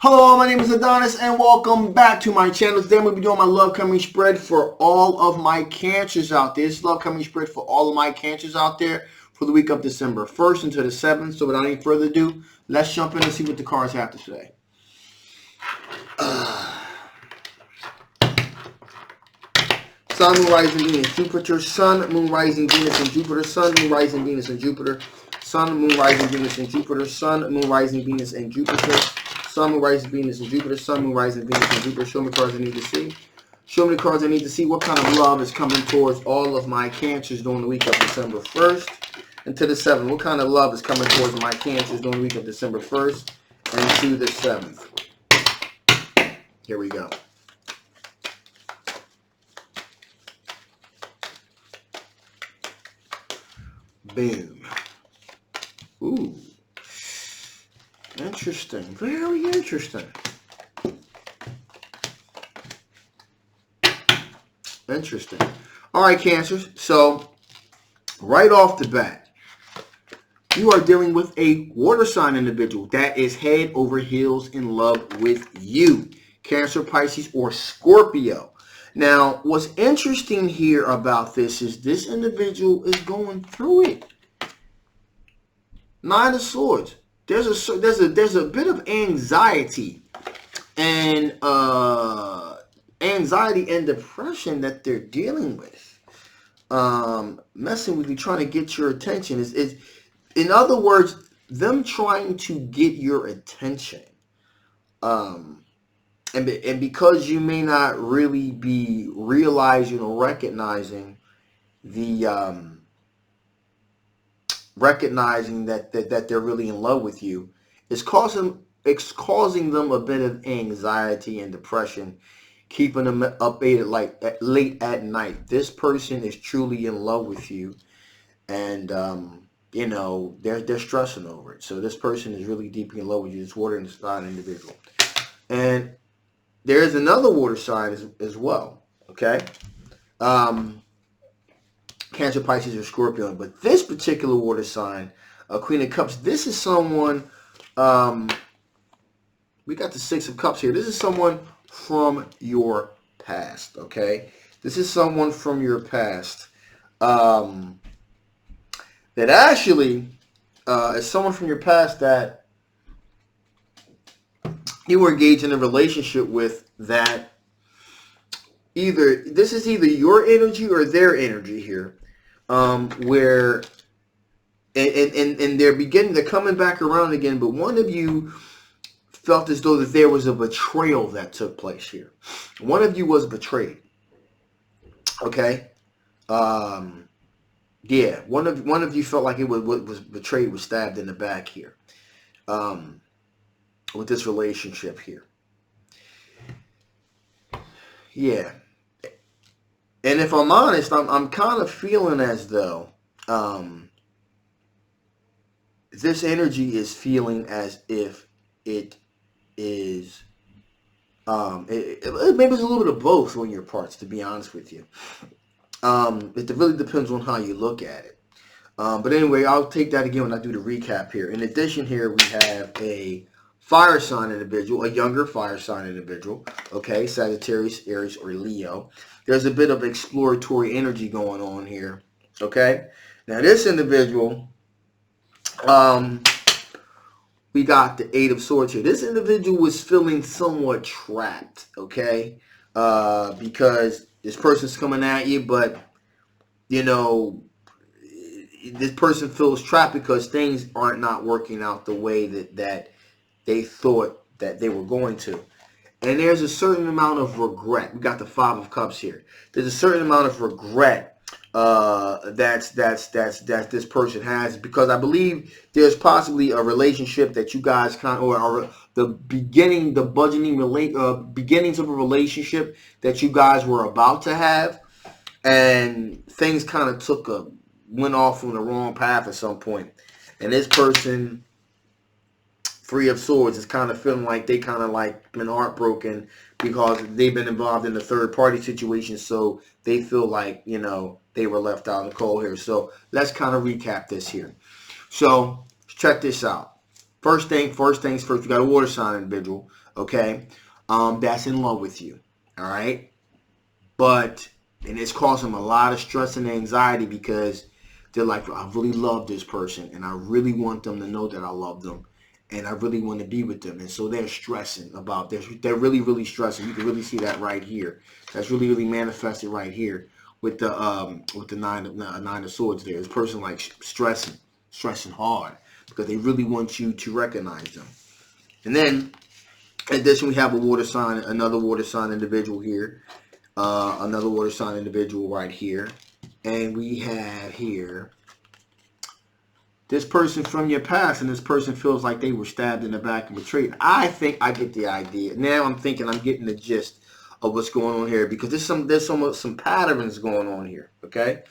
Hello, my name is Adonis and welcome back to my channel. Today I'm going to be doing my love coming spread for all of my cancers out there. This love coming spread for all of my cancers out there for the week of December 1st until the 7th. So without any further ado, let's jump in and see what the cards have to say. Sun, Moon, Rising, Venus, Jupiter. Sun, Moon, Rising, Venus, and Jupiter. Sun, Moon, Rising, Venus, and Jupiter. Sun, Moon, Rising, Venus, and Jupiter. Sun, Moon, Rising, Venus, and Jupiter. Sun, Moon, Rising, Venus, and Jupiter. Sun, Moon, Rising, Venus, and Jupiter. Show me cards I need to see. Show me the cards I need to see. What kind of love is coming towards all of my cancers during the week of December 1st until the 7th? What kind of love is coming towards my cancers during the week of December 1st and to the 7th? Here we go. Boom. Ooh. Interesting. Very interesting. Interesting. All right, Cancers. So, right off the bat, you are dealing with a water sign individual that is head over heels in love with you. Cancer, Pisces, or Scorpio. Now, what's interesting here about this is this individual is going through it. Nine of Swords. There's a bit of anxiety and depression that they're dealing with. Messing with you, trying to get your attention is in other words, them trying to get your attention. And because you may not really be realizing or recognizing the that they're really in love with you, it's causing them a bit of anxiety and depression, keeping them up late at night. This person is truly in love with you, and you know, they're stressing over it. So this person is really deeply in love with you. This water sign individual, and there's another water sign as well. Okay. Cancer, Pisces, or Scorpio. But this particular water sign, Queen of Cups, this is someone, we got the Six of Cups here. This is someone from your past, okay? This is someone from your past that actually is someone from your past that you were engaged in a relationship with that this is either your energy or their energy here. Where and they're coming back around again, but one of you felt as though that there was a betrayal that took place here. One of you was betrayed. Okay. Yeah, one of you felt like it was betrayed, was stabbed in the back here. With this relationship here. Yeah. And if I'm honest, I'm kind of feeling as though this energy is feeling as if it is maybe it's a little bit of both on your parts, to be honest with you. It really depends on how you look at it. But anyway, I'll take that again when I do the recap here. In addition, here we have a fire sign individual, a younger fire sign individual, okay, Sagittarius, Aries, or Leo. There's a bit of exploratory energy going on here, okay? Now, this individual, we got the Eight of Swords here. This individual was feeling somewhat trapped, okay? Because this person's coming at you, but, you know, this person feels trapped because things aren't not working out the way that they thought that they were going to. And there's a certain amount of regret. We got the Five of Cups here. There's a certain amount of regret that this person has, because I believe there's possibly a relationship that you guys or the beginnings of a relationship that you guys were about to have, and things kind of went off on the wrong path at some point. And this person, Three of Swords, is kind of feeling like they kind of like been heartbroken because they've been involved in a third party situation, so they feel like, you know, they were left out in the cold here. So let's kind of recap this here. So check this out. First things first. You got a water sign individual, okay? That's in love with you, all right? And it's causing them a lot of stress and anxiety because they're like, I really love this person, and I really want them to know that I love them, and I really want to be with them. And so they're stressing about this. They're really, really stressing. You can really see that right here. That's really, really manifested right here with the nine of swords there. This person like stressing hard because they really want you to recognize them. And then in addition, we have another water sign individual here. Another water sign individual right here. And we have here this person from your past, and this person feels like they were stabbed in the back and betrayed. I think I get the idea. Now I'm thinking I'm getting the gist of what's going on here because there's some patterns going on here, okay?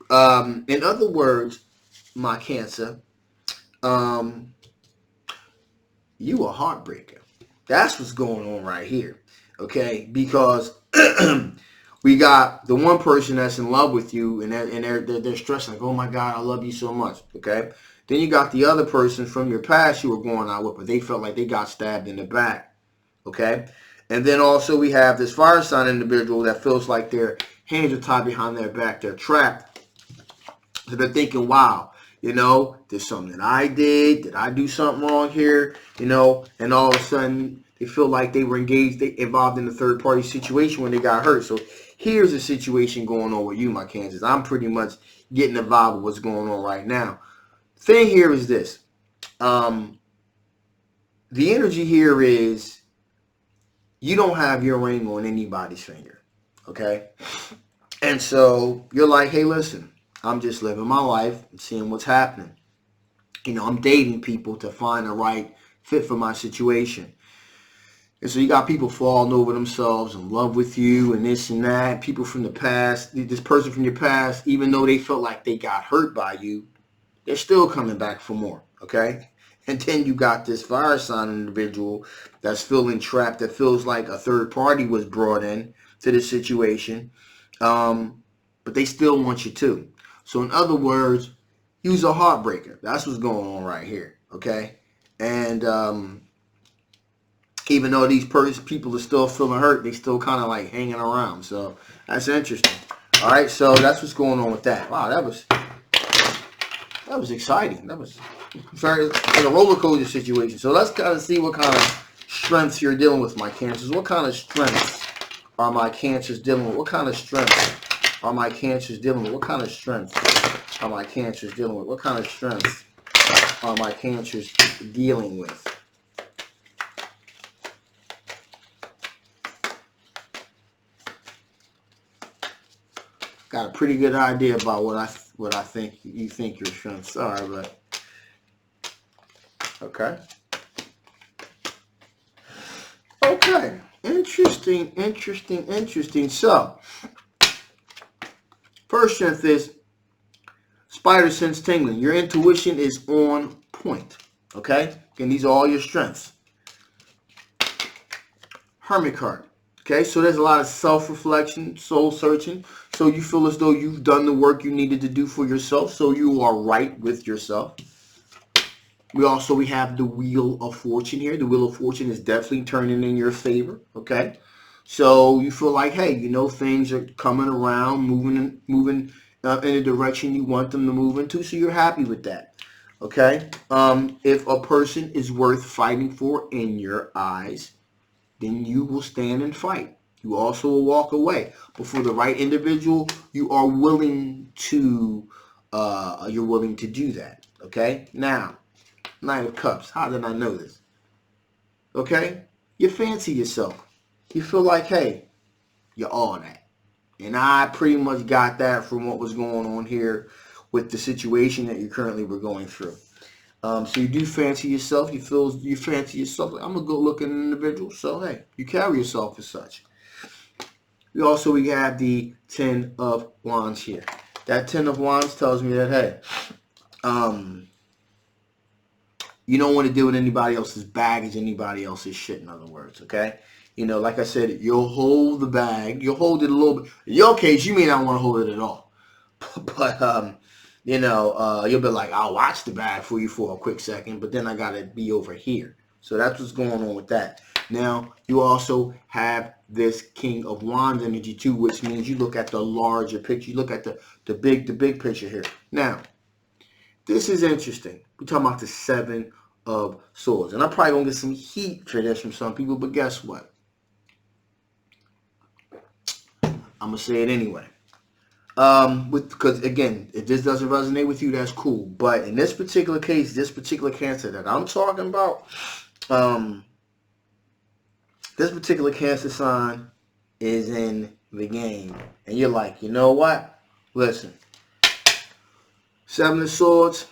In other words, my Cancer, you a heartbreaker. That's what's going on right here, okay? Because we got the one person that's in love with you, and they're stressing like, oh my God, I love you so much, okay? Then you got the other person from your past you were going out with, but they felt like they got stabbed in the back, okay? And then also we have this fire sign individual that feels like their hands are tied behind their back, they're trapped. So they're thinking, wow, there's something that I did I do something wrong here, and all of a sudden they feel like they were involved in a third party situation when they got hurt. So here's a situation going on with you, my Cancers. I'm pretty much getting the vibe of what's going on right now. Thing here is this. The energy here is you don't have your ring on anybody's finger, okay? And so you're like, hey, listen, I'm just living my life and seeing what's happening. I'm dating people to find the right fit for my situation. And so you got people falling over themselves in love with you and this and that. People from the past, this person from your past, even though they felt like they got hurt by you, they're still coming back for more, okay? And then you got this fire sign individual that's feeling trapped, that feels like a third party was brought in to this situation, but they still want you too. So in other words, you's a heartbreaker. That's what's going on right here, okay? And even though these people are still feeling hurt, they still kind of like hanging around. So that's interesting. All right, so that's what's going on with that. Wow, that was exciting. That was very like a roller coaster situation. So let's kind of see what kind of strengths you're dealing with, my Cancers. What kind of strengths are my Cancers dealing with? What kind of strengths are my Cancers dealing with? What kind of strengths are my Cancers dealing with? What kind of strengths are my Cancers dealing with? Got a pretty good idea about what I think you think your strengths are, but okay. Okay. Interesting. So, first strength is spider sense tingling. Your intuition is on point. Okay? And these are all your strengths. Hermit card. Okay, so there's a lot of self-reflection, soul searching. So you feel as though you've done the work you needed to do for yourself. So you are right with yourself. We have the Wheel of Fortune here. The Wheel of Fortune is definitely turning in your favor. Okay, so you feel like, hey, things are coming around, moving in the direction you want them to move into. So you're happy with that. Okay, if a person is worth fighting for in your eyes, then you will stand and fight. You also will walk away. But for the right individual, you are willing to do that. Okay? Now, Nine of Cups. How did I know this? Okay? You fancy yourself. You feel like, hey, you're all that. And I pretty much got that from what was going on here with the situation that you currently were going through. So you do fancy yourself. You fancy yourself. I'm a good-looking individual. So, hey, you carry yourself as such. We have the Ten of Wands here. That Ten of Wands tells me that, hey, you don't want to deal with anybody else's baggage, anybody else's shit, in other words, okay? Like I said, you'll hold the bag. You'll hold it a little bit. In your case, you may not want to hold it at all. But you'll be like, I'll watch the bad for you for a quick second, but then I gotta be over here. So that's what's going on with that. Now, you also have this King of Wands energy too, which means you look at the larger picture. You look at the big picture here. Now, this is interesting. We're talking about the Seven of Swords. And I'm probably going to get some heat for this from some people, but guess what? I'm going to say it anyway. Because again, if this doesn't resonate with you, that's cool. But in this particular case, this particular Cancer that I'm talking about, this particular Cancer sign is in the game. And you're like, you know what? Listen. Seven of Swords.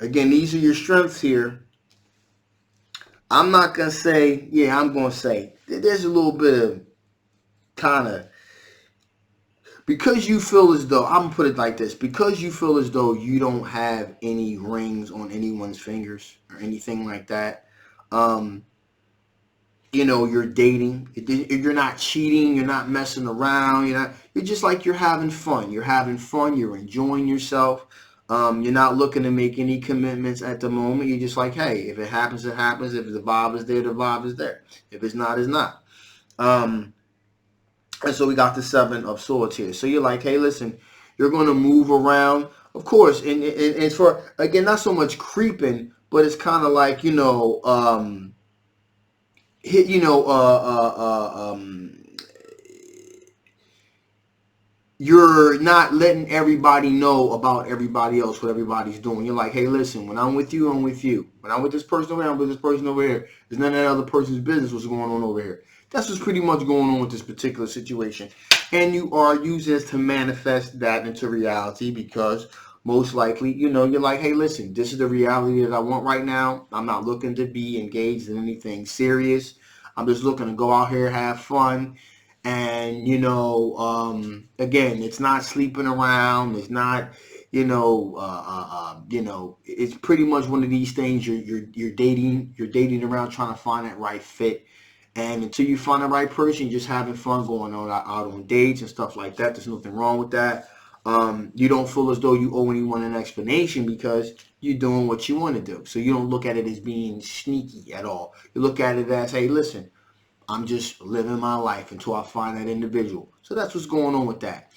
Again, these are your strengths here. I'm not going to say, yeah, I'm going to say, there's a little bit of kind of, because you feel as though, I'm going to put it like this, because you feel as though you don't have any rings on anyone's fingers or anything like that, you're dating, you're not cheating, you're not messing around, you're just like you're having fun, you're enjoying yourself. You're not looking to make any commitments at the moment. You're just like, hey, if it happens, it happens. If the vibe is there, the vibe is there. If it's not, it's not. And so we got the Seven of Swords here. So you're like, hey, listen, you're going to move around. Of course, and it's for, again, not so much creeping, but it's kind of like, you're not letting everybody know about everybody else, what everybody's doing. You're like, hey, listen, when I'm with you, I'm with you. When I'm with this person over here, I'm with this person over here. There's none of that other person's business what's going on over here. That's what's pretty much going on with this particular situation. And you are using this to manifest that into reality because most likely, you're like, hey, listen, this is the reality that I want right now. I'm not looking to be engaged in anything serious. I'm just looking to go out here, have fun. And, again, it's not sleeping around. It's not, it's pretty much one of these things you're dating around trying to find that right fit. And until you find the right person, you're just having fun going out on dates and stuff like that. There's nothing wrong with that. You don't feel as though you owe anyone an explanation because you're doing what you want to do. So you don't look at it as being sneaky at all. You look at it as, hey, listen, I'm just living my life until I find that individual. So that's what's going on with that.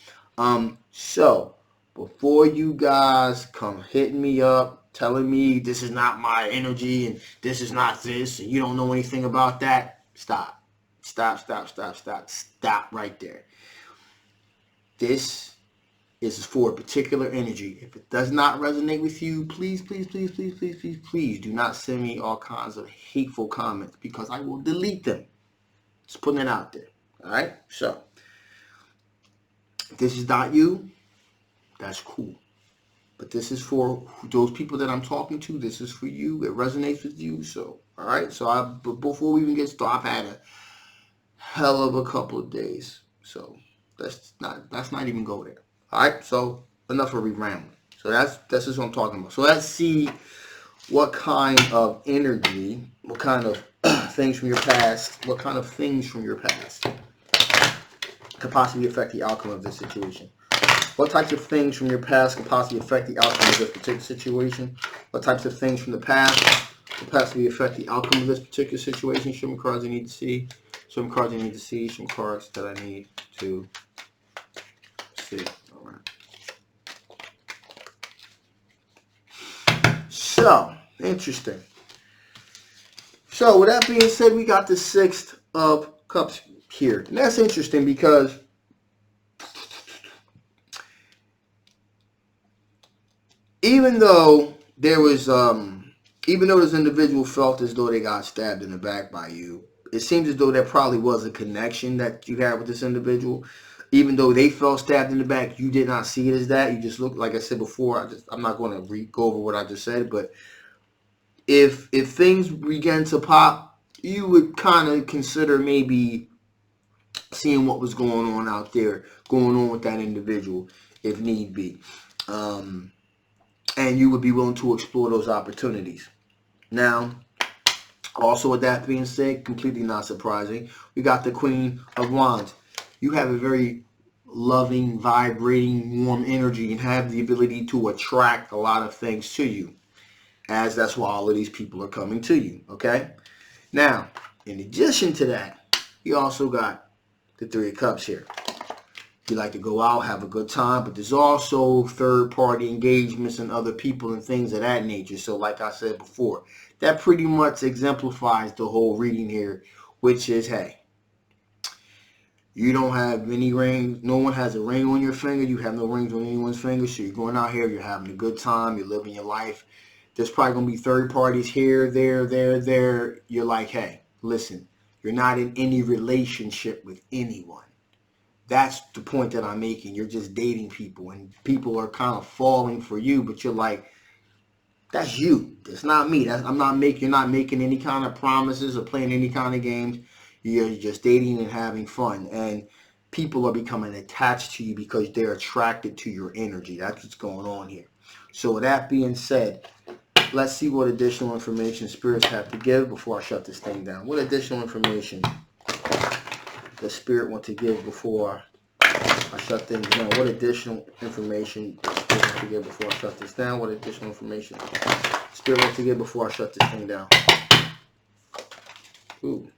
So before you guys come hitting me up, telling me this is not my energy and this is not this and you don't know anything about that, stop. Stop right there. This is for a particular energy. If it does not resonate with you, please do not send me all kinds of hateful comments because I will delete them. Just putting it out there. All right? So, if this is not you, that's cool. But this is for those people that I'm talking to. This is for you. It resonates with you. So, all right? So, before we even get started, I've had a hell of a couple of days. So, let's not even go there. All right? So, enough of rambling. So, that's just what I'm talking about. So, let's see what kind of energy, what kind of things from your past, could possibly affect the outcome of this situation. What types of things from your past could possibly affect the outcome of this particular situation? What types of things from the past could possibly affect the outcome of this particular situation? Show me cards I need to see. Some cards I need to see. Some cards that I need to see. All right. So, interesting. So, with that being said, we got the Six of Cups here. And that's interesting because even though this individual felt as though they got stabbed in the back by you, it seems as though there probably was a connection that you had with this individual. Even though they felt stabbed in the back, you did not see it as that. You just looked, like I said before, I'm not going to go over what I just said, but if things began to pop, you would kind of consider maybe seeing what was going on out there, going on with that individual, if need be. And you would be willing to explore those opportunities. Now, also with that being said, completely not surprising, we got the Queen of Wands. You have a very loving, vibrating, warm energy and have the ability to attract a lot of things to you, as that's why all of these people are coming to you, okay? Now, in addition to that, you also got the Three of Cups here. You like to go out, have a good time, but there's also third-party engagements and other people and things of that nature. So like I said before, that pretty much exemplifies the whole reading here, which is, hey, you don't have any rings. No one has a ring on your finger. You have no rings on anyone's finger. So you're going out here, you're having a good time, you're living your life. There's probably going to be third parties here, there. You're like, hey, listen, you're not in any relationship with anyone. That's the point that I'm making. You're just dating people, and people are kind of falling for you, but you're like, that's you. That's not me. You're not making any kind of promises or playing any kind of games. You're just dating and having fun. And people are becoming attached to you because they're attracted to your energy. That's what's going on here. So with that being said, let's see what additional information spirits have to give before I shut this thing down. What additional information the spirit want to give before I shut things down? What additional information the spirit want to give before I shut this down? What additional information the spirit want to give before I shut this thing down? Ooh.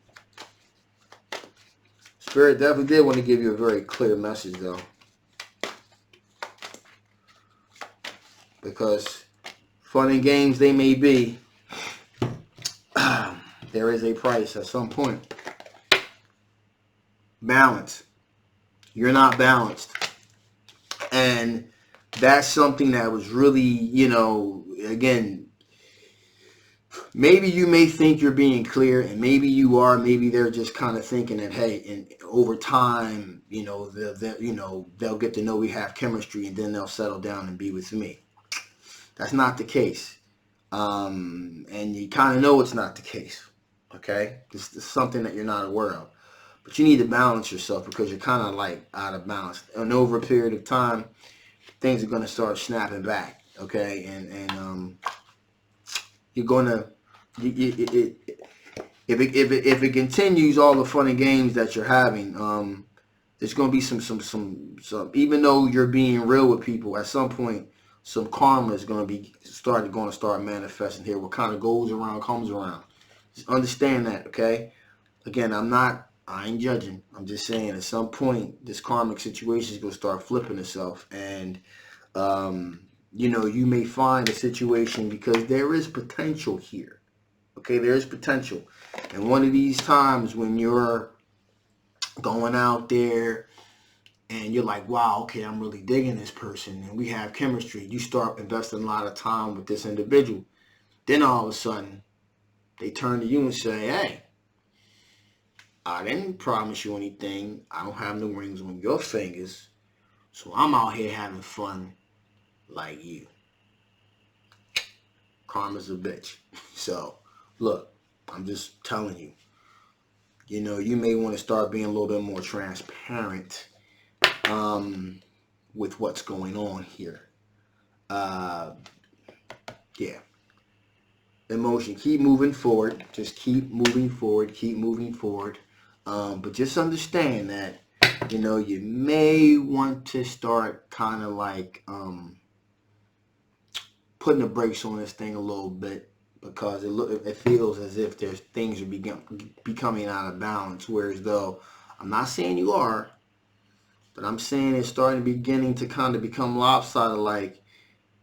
Spirit definitely did want to give you a very clear message, though. Because fun and games they may be, there is a price at some point. Balance. You're not balanced. And that's something that was really, again, maybe you may think you're being clear, and maybe you are. Maybe they're just kind of thinking that, hey, and over time, they'll get to know we have chemistry, and then they'll settle down and be with me. That's not the case. And you kind of know it's not the case. Okay? This is something that you're not aware of. But you need to balance yourself because you're kind of like out of balance. And over a period of time, things are going to start snapping back. Okay? And you're going to, if it continues all the fun and games that you're having, there's going to be some, even though you're being real with people, at some point, some karma is going to start manifesting here. What kind of goes around comes around. Just understand that, okay? Again, I ain't judging. I'm just saying at some point, this karmic situation is going to start flipping itself. And, you may find a situation because there is potential here. Okay, there is potential. And one of these times when you're going out there and you're like, wow, okay, I'm really digging this person and we have chemistry, you start investing a lot of time with this individual. Then all of a sudden, they turn to you and say, hey, I didn't promise you anything. I don't have no rings on your fingers. So I'm out here having fun like you. Karma's a bitch. So, look, I'm just telling you. You may want to start being a little bit more transparent with what's going on here. Yeah. Emotion. Keep moving forward. Just keep moving forward. Keep moving forward. But just understand that, you may want to start kind of like putting the brakes on this thing a little bit because it feels as if there's things are becoming out of balance. Whereas though, I'm not saying you are, but I'm saying it's beginning to kind of become lopsided. Like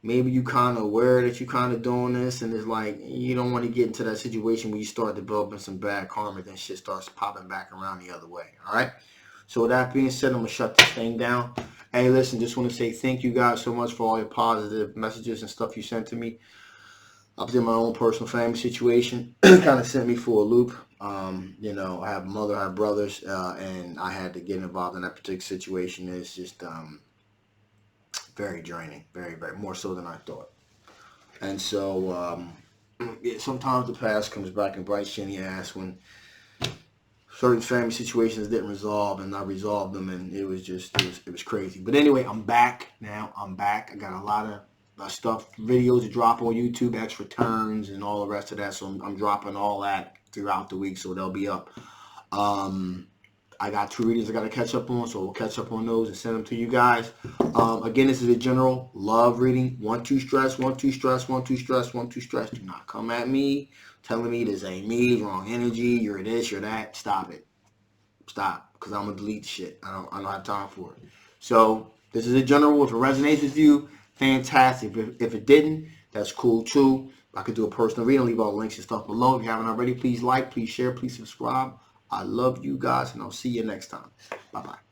maybe you kind of aware that you kind of doing this, and it's like you don't want to get into that situation where you start developing some bad karma, then shit starts popping back around the other way. All right. So with that being said, I'm gonna shut this thing down. Hey, listen, just want to say thank you guys so much for all your positive messages and stuff you sent to me. I was in my own personal family situation, kind of sent me for a loop. I have a mother, I have brothers, and I had to get involved in that particular situation. It's just very draining, very, very, more so than I thought. And so, sometimes the past comes back and bites you in the ass when certain family situations didn't resolve, and I resolved them, and it was crazy. But anyway, I'm back now. I'm back. I got a lot of stuff, videos to drop on YouTube, X returns, and all the rest of that. So I'm dropping all that throughout the week, so they'll be up. I got 2 readings I got to catch up on, so we'll catch up on those and send them to you guys. Again, this is a general love reading. 1, 2 stress, 1, 2 stress, 1, 2 stress, 1, 2 stress. Do not come at me telling me this ain't me, wrong energy, you're this, you're that. Stop it. Stop, because I'm going to delete the shit. I don't have time for it. So this is a general. If it resonates with you, fantastic. If it didn't, that's cool too. I could do a personal reading. Leave all the links and stuff below. If you haven't already, please like, please share, please subscribe. I love you guys, and I'll see you next time. Bye-bye.